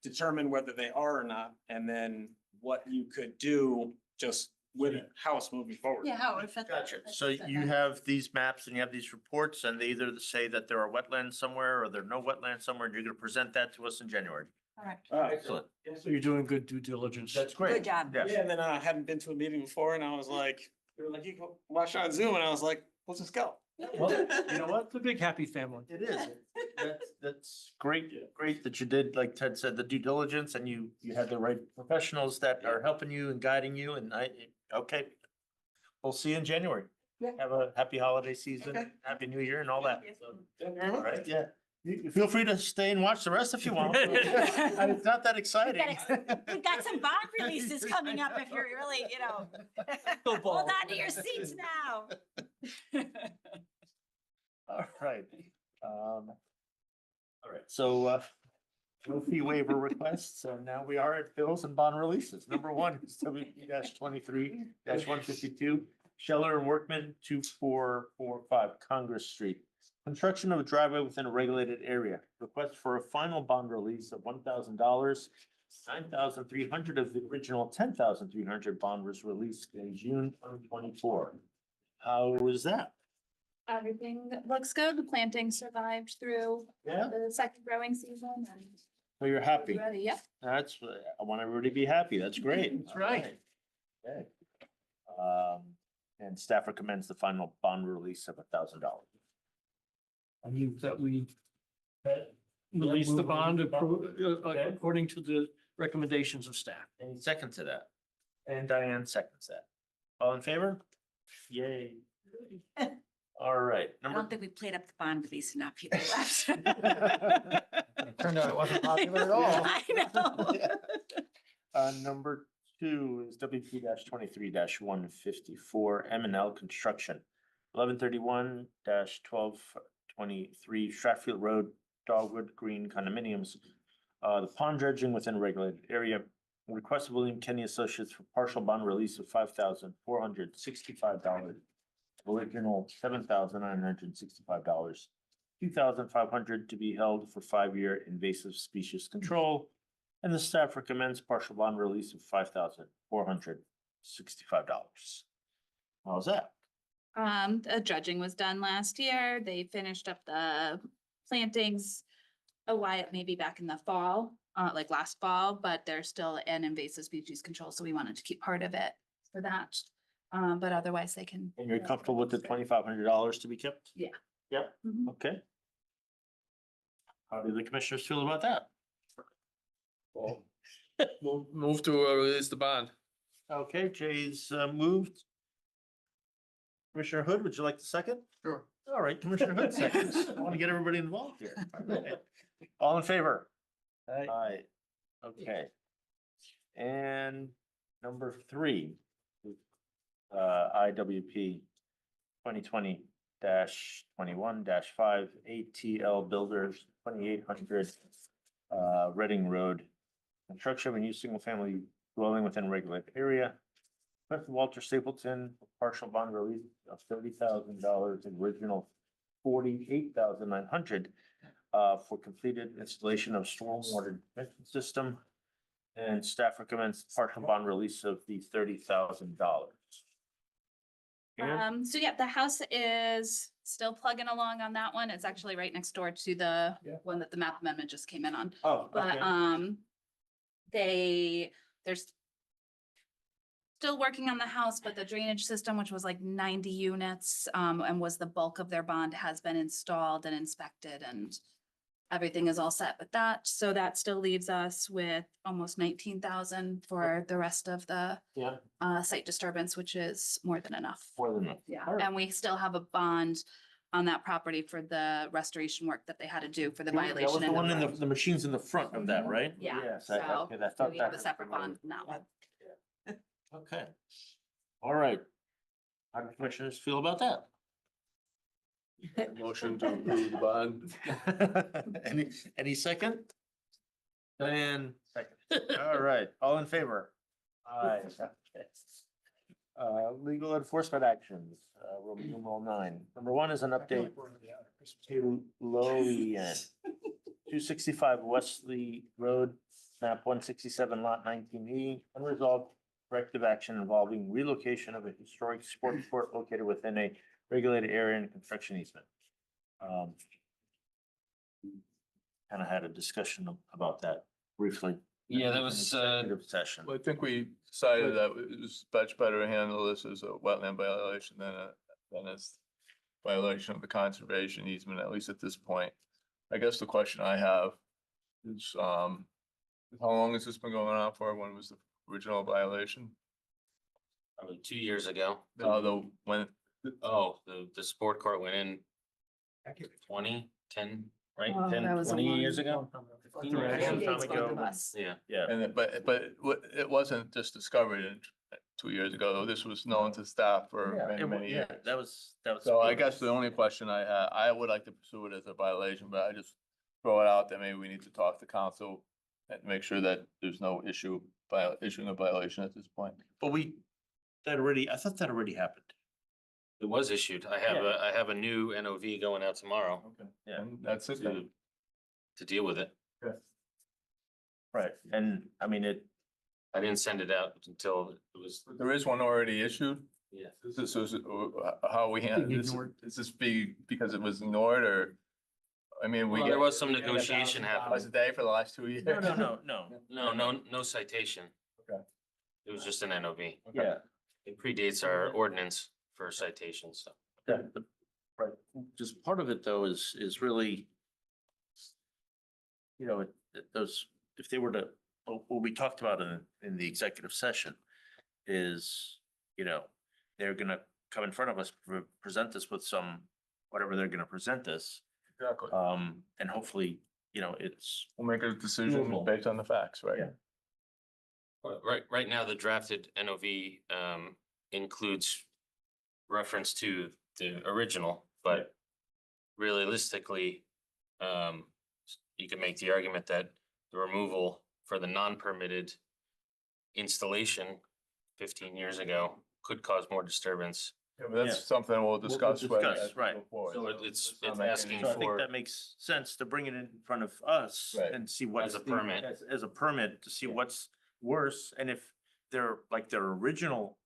determine whether they are or not, and then what you could do just with a house moving forward. Yeah, how it affects. Gotcha. So you have these maps and you have these reports, and they either say that there are wetlands somewhere or there are no wetlands somewhere, and you're gonna present that to us in January. Correct. Excellent. So you're doing good due diligence. That's great. Good job. Yeah. Yeah, and then I hadn't been to a meeting before, and I was like, they were like, you can watch on Zoom, and I was like, let's just go. Well, you know what? It's a big happy family. It is. That's great, great that you did, like Ted said, the due diligence, and you had the right professionals that are helping you and guiding you, and okay. We'll see you in January. Yeah. Have a happy holiday season, Okay. happy new year and all that. Thank you very All much. right, yeah. You feel free to stay and watch the rest if you want. It's not that exciting. We've got some bond releases coming up if you're really, hold on to your seats now. All right. All right, so no fee waiver requests, so now we are at bills and bond releases. Number one is WP 23-152, Scheller and Workman, 2445 Congress Street. Construction of a driveway within a regulated area. Request for a final bond release of $1,000. $9,300 of the original $10,300 bond was released in June 2024. How was that? Everything looks good. The planting survived through Yeah, the second growing season and so you're happy. ready, yeah. That's, I want everybody to be happy. That's great. That's right. Okay. And staff recommends the final bond release of $1,000. I move that we release the bond according to the recommendations of staff. Any second to that? And Diane seconds that. All in favor? Yay. All right. I don't think we played up the bond release enough. People left. Turned out it wasn't popular at all. I know. Number two is WP 23-154 M and L Construction. 1131-1223 Stratfield Road, Dogwood Green condominiums. The pond dredging within regulated area. Request of William Kenny Associates for partial bond release of $5,465. Original $7,965. $2,500 to be held for 5-year invasive species control. And the staff recommends partial bond release of $5,465. How's that? The dredging was done last year. They finished up the plantings a while, maybe back in the fall, like last fall, but there's still an invasive species control, so we wanted to keep part of it for that. But otherwise they can. And you're comfortable with the $2,500 to be kept? Yeah. Yep, Mhm. okay. How do the commissioners feel about that? Move to release the bond. Okay, Jay's moved. Commissioner Hood, would you like to second? Sure. All right, Commissioner Hood seconds. I want to get everybody involved here. All in favor? Aye. Okay. And number three. IWP 2020-21-5 ATL Builders 2800 Reading Road. Construction of a new single-family dwelling within regulated area. Request Walter Stapleton, partial bond release of $30,000, original $48,900 for completed installation of stormwater prevention system. And staff recommends partial bond release of the $30,000. So yeah, the house is still plugging along on that one. It's actually right next door to the one that the map amendment just came in on. Oh, But there's still working on the house, but the drainage system, which was like 90 units, and was the bulk of their bond, has been installed and inspected, and everything is all set with that. So that still leaves us with almost 19,000 for the rest of the Yeah, site disturbance, which is more than enough. more than enough. Yeah, All right. and we still have a bond on that property for the restoration work that they had to do for the That was violation. the in one in front. the machines in the front of that, right? Yeah, Yes, so okay, I So thought we have a that. separate bond on that one. Okay. All right. How do commissioners feel about that? Motion to approve the bond. Any second? Diane, second. All right, all in favor? Aye. Okay. Legal enforcement actions, Roman numeral 9. Number 1 is an update to Loewen, 265 Wesley Road, map 167, lot 19E, unresolved corrective action involving relocation of a historic sports court located within a regulated area and construction easement. Kind of had a discussion about that briefly. Yeah, that was, Executive session. Well, I think we decided that it was much better to handle this as a wetland violation than as violation of the conservation easement, at least at this point. I guess the question I have is, how long has this been going on for? When was the original violation? probably 2 years ago. When, The sport court went in 10, right? Oh, 10, that was a 20 long- years ago? 15 years Predates time both ago. of us. Yeah. Yeah. and, but it wasn't just discovered 2 years ago. This was known to staff for many, many years. That was. So I guess the only question I would like to pursue it as a violation, but I just throw it out that maybe we need to talk to council and make sure that there's no issue by issuing a violation at this point. But I thought that already happened. It was issued. I have a new NOV going out tomorrow Okay. Yeah. And that's it then. to deal with it. Right, and I mean, I didn't send it out until it was, There is one already issued. yeah. This is, how we handle this, is this because it was ignored or? I mean, we. Well, there was some negotiation happening. Was a day for the last 2 years? No citation. Okay. It was just an NOV. yeah, It predates our ordinance for citations, so. right, just part of it though is really, you know, those, if they were to, what we talked about in the executive session is, you know, they're gonna come in front of us, present us with some, whatever they're gonna present us. Exactly. And hopefully, you know, it's, We'll make a decision Doable. based on the facts, right? Yeah. Right now, the drafted NOV includes reference to the original, but realistically, you can make the argument that the removal for the non-permitted installation 15 years ago could cause more disturbance. Yeah, but that's something we'll discuss. discuss, right. So it's not asking so I think for, that makes sense to bring it in front of us Right. and see what's. As a permit. As a permit, to see what's worse, and if their original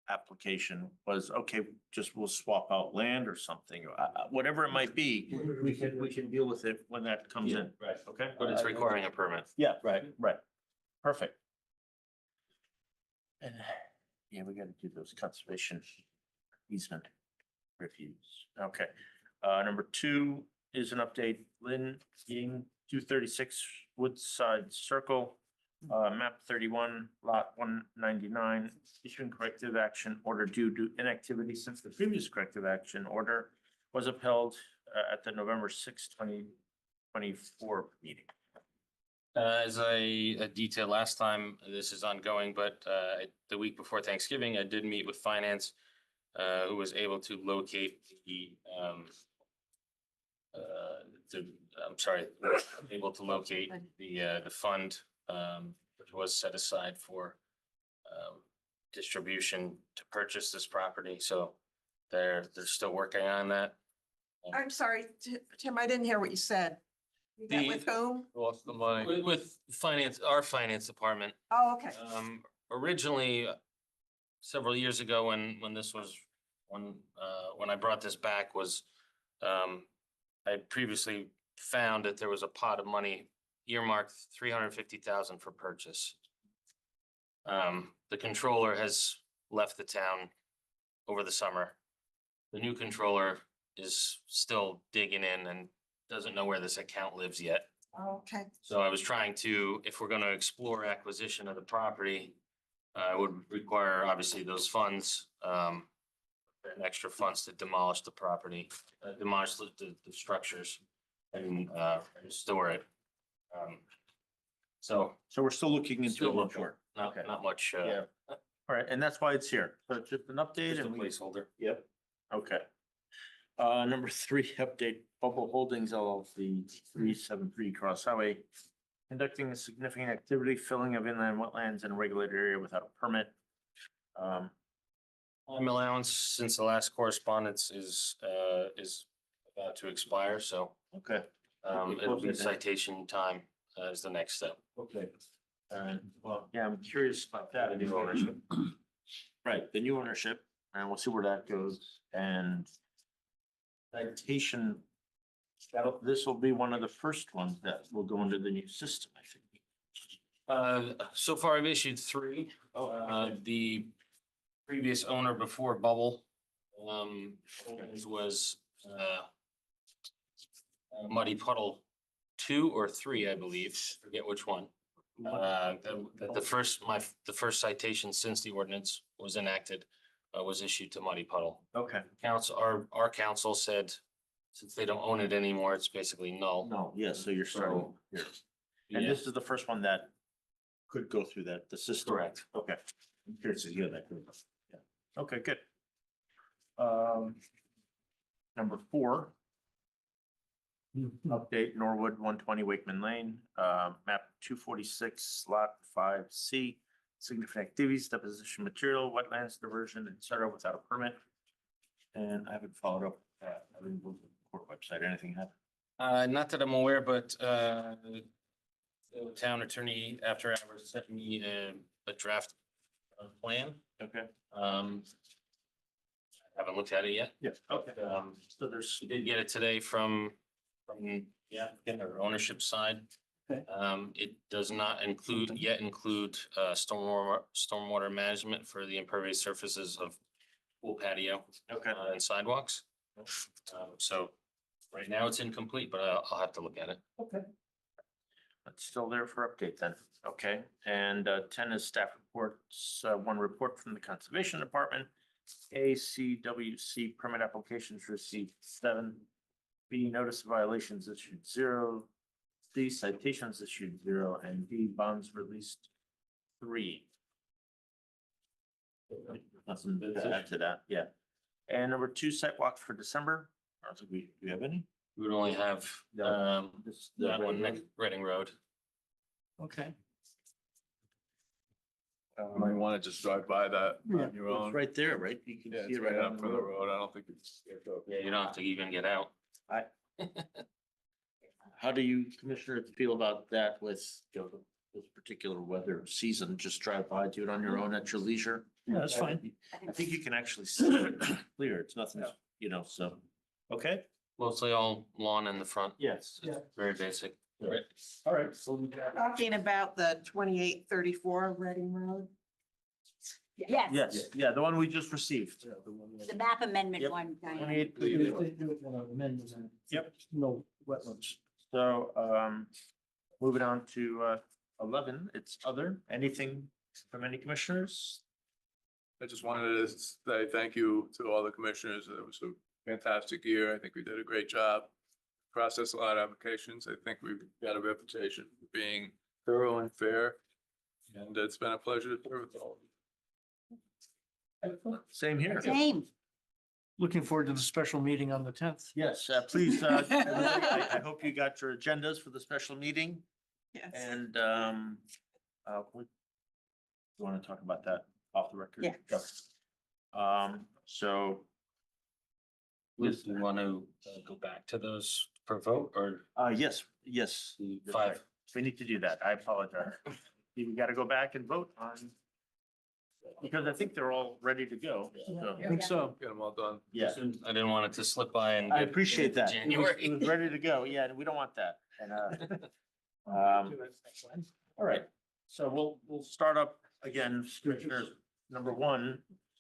application was, okay, just we'll swap out land or something, or whatever it might be, we can deal with it when that comes in. Right. Okay? but it's requiring a permit. Yeah, right. Perfect. And, yeah, we gotta do those conservation easement reviews. Okay. Number 2 is an update. Lynn Ying, 236 Woodside Circle, map 31, lot 199, issuing corrective action order due to inactivity since the previous corrective action order was upheld at the November 6, 2024 meeting. As I detailed last time, this is ongoing, but the week before Thanksgiving, I did meet with finance, who was able to locate the fund, which was set aside for distribution to purchase this property. So they're still working on that. I'm sorry, Tim, I didn't hear what you said. You met with whom? Lost the money. With finance, our finance department. Oh, okay. Originally, several years ago, when this was, when I brought this back was, I had previously found that there was a pot of money earmarked 350,000 for purchase. The controller has left the town over the summer. The new controller is still digging in and doesn't know where this account lives yet. Okay. So I was trying to, if we're gonna explore acquisition of the property, it would require obviously those funds, and extra funds to demolish the property, demolish the structures and store it. So So we're still looking into still it. looking, Sure. Okay. not much, Yeah. All right, and that's why it's here. So it's just an update just a and we. placeholder. Yep. Okay. Number 3, update Bubble Holdings LLC, 373 Cross Highway. Conducting a significant activity, filling of inland wetlands in a regulated area without a permit. Time allowance since the last correspondence is about to expire, so Okay. it'll be citation time as the next step. Okay. Well, yeah, I'm curious about that, the new ownership. Right, the new ownership, and we'll see where that goes, and citation, this will be one of the first ones that will go into the new system, I think. So far I've issued 3. The previous owner before Bubble was Muddy Puddle 2 or 3, I believe, forget which one. The first citation since the ordinance was enacted was issued to Muddy Puddle. Okay. Our council said, since they don't own it anymore, it's basically null. No, yes, so you're starting here. And Yeah. this is the first one that could go through the system. Correct. Okay. I'm curious to hear that. Yeah. Okay, good. Number 4. Update Norwood 120 Wakeman Lane, map 246, lot 5C. Significant activities, deposition material, wetlands diversion, et cetera, without a permit. And I haven't followed up. I didn't go to the court website. Anything happen? Not that I'm aware, but the town attorney after hours sent me a draft plan. Okay. Haven't looked at it yet. Yeah. Okay. So we did get it today from the applicant or ownership side. Okay. It does not include stormwater management for the impervious surfaces of pool patio Okay. and sidewalks. So right now it's incomplete, but I'll have to look at it. Okay. That's still there for update then. Okay. And 10 is staff reports. One report from the Conservation Department. ACWC permit applications received 7. B notice of violations issued 0. C citations issued 0, and D bonds released 3. Nothing to add to that, yeah. And number 2, sidewalks for December. I don't think do we have any? We would only have that one next Reading Road. Okay. You want to just drive by that on your It's own? right there, right? You can Yeah, see it's it right right up on from the road. I don't think it's. Yeah, you don't have to even get out. How do you, Commissioner, feel about that with, you know, this particular weather season? Just drive by, do it on your own at your leisure? Yeah, that's fine. I think you can actually see it clear. It's nothing, you know, so, okay? Mostly all lawn in the front. Yes. Yeah. Very basic. Right. All right, so we got. Talking about the 2834 Reading Road. Yes, Yes, yeah, the one we just received. the map amendment Yep. one. Diane. 28. Yep. No wetlands. So, moving on to 11, it's other, anything from any commissioners? I just wanted to say thank you to all the commissioners. It was a fantastic year. I think we did a great job. Processed a lot of applications. I think we've got a reputation for being thorough and fair. And it's been a pleasure to serve with all of you. Same here. Same. Looking forward to the special meeting on the 10th. Yes, please, everybody, I hope you got your agendas for the special meeting Yes. and, you want to talk about that off the record? Yeah. So, Liz, do you want to go back to those for vote or yes, the that's 5? right. We need to do that. I apologize. We got to go back and vote on, because I think they're all ready to go. So, I think so. Get them all done. yeah, I didn't want it to slip by and. I appreciate that. It was- January. It was ready to go. Yeah, and we don't want that. And, all right, so we'll start up again, Commissioners. Number 1,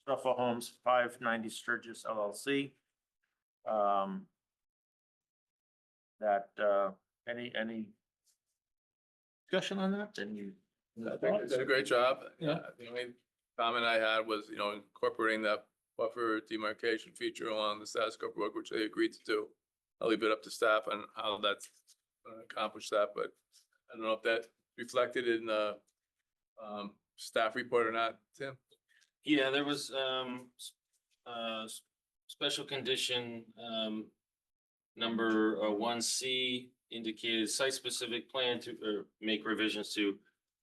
Suffolk Homes, 590 Sturgis LLC. That, any discussion on that? Any? I think they did a great job. Yeah. The only comment I had was, incorporating that buffer demarcation feature along the Sasco Brook, which they agreed to do. I'll leave it up to staff on how that's gonna accomplish that, but I don't know if that reflected in the staff report or not, Tim? Yeah, there was special condition number 1C indicated site-specific plan to make revisions to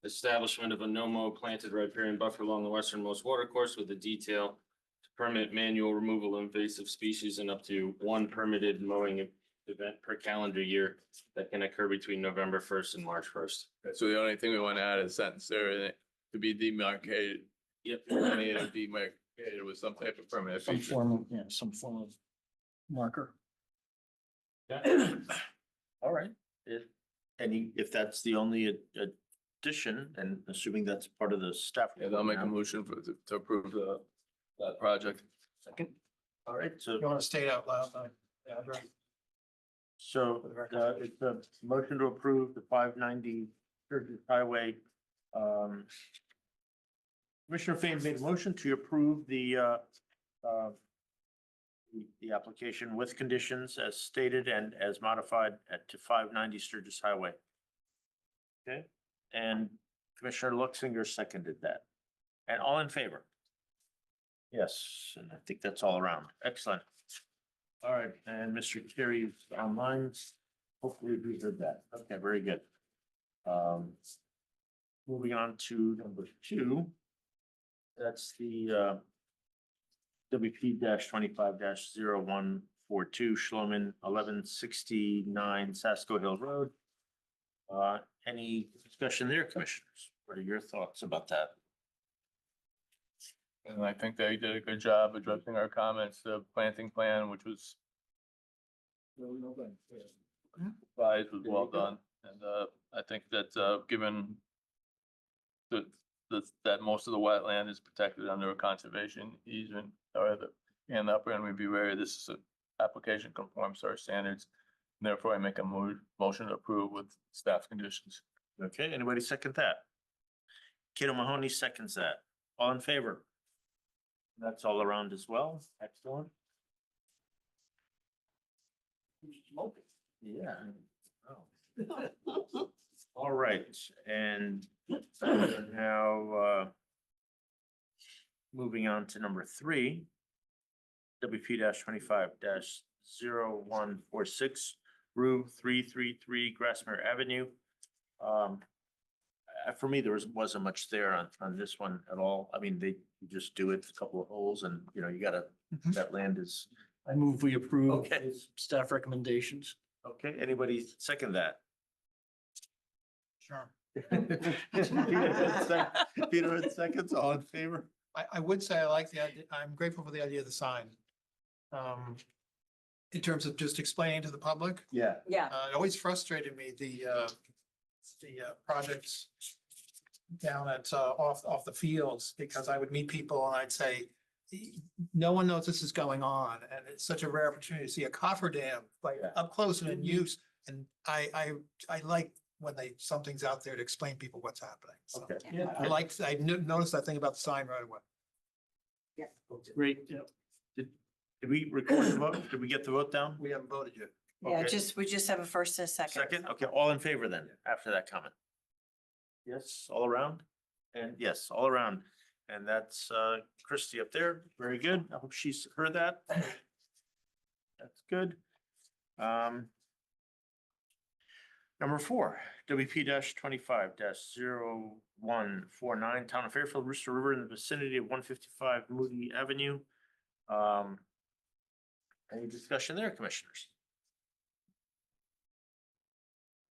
establishment of a no-mow planted riparian buffer along the westernmost watercourse with a detail to permit manual removal of invasive species and up to 1 permitted mowing event per calendar year that can occur between November 1st and March 1st. So the only thing we want to add is a sentence there to be demarcated. Yep. Demarcated with some type of permanent Some feature. some form of marker. All right, if that's the only addition, and assuming that's part of the staff. Yeah, they'll make a report motion to approve that project. Second. now. All right, so, You want to state out loud? Yeah, right. so it's a motion to approve the 590 Sturgis Highway. Commissioner Fain made a motion to approve the application with conditions as stated and as modified to 590 Sturgis Highway. Okay, and Commissioner Luxinger seconded that. And all in favor? Yes, and I think that's all around. Excellent. All right, and Mr. Terry's online. Hopefully we heard that. Okay, very good. Moving on to number 2. That's the WP 25 0142 Schloman 1169 Sasko Hill Road. Any discussion there, commissioners? What are your thoughts about that? And I think they did a good job addressing our comments, the planting plan, which was advised, was well done. And I think that given that most of the wetland is protected under a conservation easement or and the upper end would be where this is a application conforms to our standards. Therefore, I make a motion to approve with staff conditions. Okay, anybody second that? Kato Mahoney seconds that. All in favor? That's all around as well. Excellent. Yeah. Oh. All right, and now moving on to number 3, WP 25 0146 Rue 333 Grassmere Avenue. For me, there wasn't much there on this one at all. I mean, you just do it, a couple of holes, and you gotta, that land is. I move we approve Okay. staff recommendations. Okay, anybody second that? Sure. Peter had seconds, all in favor? I would say I like the idea, I'm grateful for the idea of the sign. In terms of just explaining to the public, Yeah. Yeah. it always frustrated me, the projects down at, off the fields, because I would meet people and I'd say, no one knows this is going on, and it's such a rare opportunity to see a cofferdam like Yeah. up close and in use. And I like when something's out there to explain people what's happening. So Okay. I noticed that thing about the sign right away. Great, yeah. Did we record the vote? Did we get the vote down? We haven't voted yet. Yeah, Okay. we just have a first and a second. Second, okay, all in favor then, after that comment? Yes, all around? And yes, all around. And that's Christie up there. Very good. I hope she's heard that. That's good. Number 4, WP 25 0149 Town of Fairfield, Rooster River in the vicinity of 155 Moody Avenue. Any discussion there, commissioners?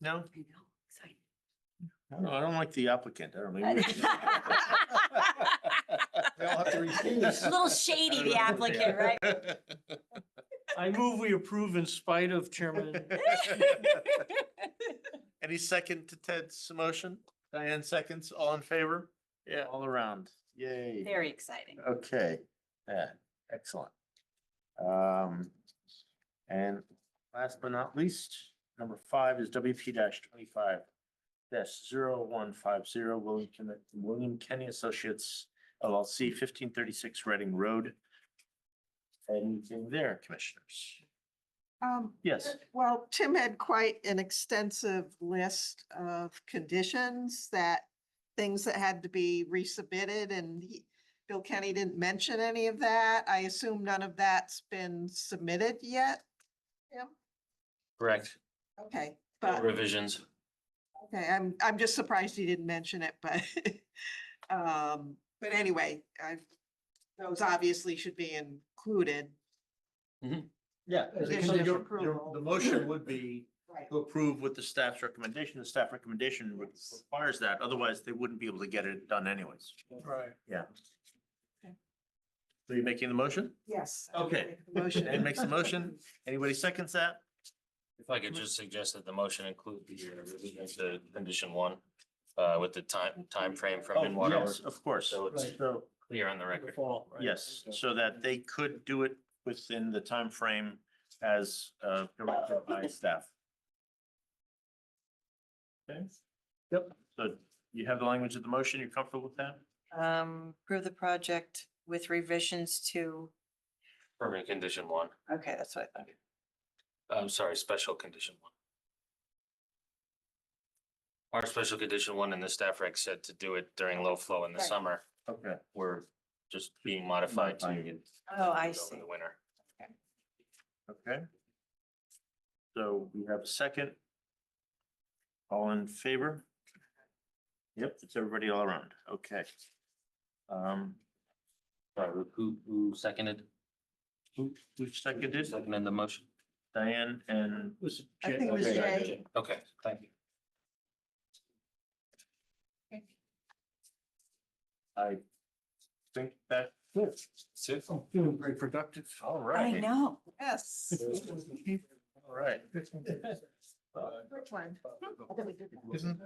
No? I don't like the applicant. I don't know. They all have to refuse. A little shady, the applicant, right? I move we approve in spite of Chairman. Any second to Ted's motion? Diane seconds, all in favor? Yeah, all around. Yay. Very exciting. Okay, yeah, excellent. And last but not least, number 5 is WP 25 0150 William Kenny Associates LLC, 1536 Reading Road. Anything there, commissioners? Yes. Well, Tim had quite an extensive list of conditions things that had to be resubmitted, and Bill Kenny didn't mention any of that. I assume none of that's been submitted yet? Yeah, Correct. okay, but, Revisions. okay, I'm just surprised he didn't mention it, but, but anyway, those obviously should be included. Yeah. Condition of approval. The motion would be Right. to approve with the staff's recommendation. The staff recommendation requires that, otherwise they wouldn't be able to get it done anyways. Right. Yeah. So you're making the motion? Yes. Okay. Motion. And makes the motion. Anybody seconds that? If I could just suggest that the motion include the condition 1 with the time frame from Oh, in-water. yes, of course. So it's So, clear on the record. Fall, right? yes, so that they could do it within the time frame as directed by staff. Okay. Yep. So you have the language of the motion. You're comfortable with that? Approve the project with revisions to, Permanent condition 1. okay, that's what I thought. I'm sorry, special condition 1. Our special condition 1 in the staff rec said to do it during low flow in the Right. summer. Okay. We're just being modified to. Modifying it. Oh, I over see. the winter. Okay. So we have a second. All in favor? Yep, it's everybody all around. Okay. Sorry, who seconded? Who seconded? Seconded the motion? Diane and Was it I Jay? think it was Okay. Jay. Okay, thank you. I think that's it. Feeling very productive. All I right. know. Yes. All right. Which one? Isn't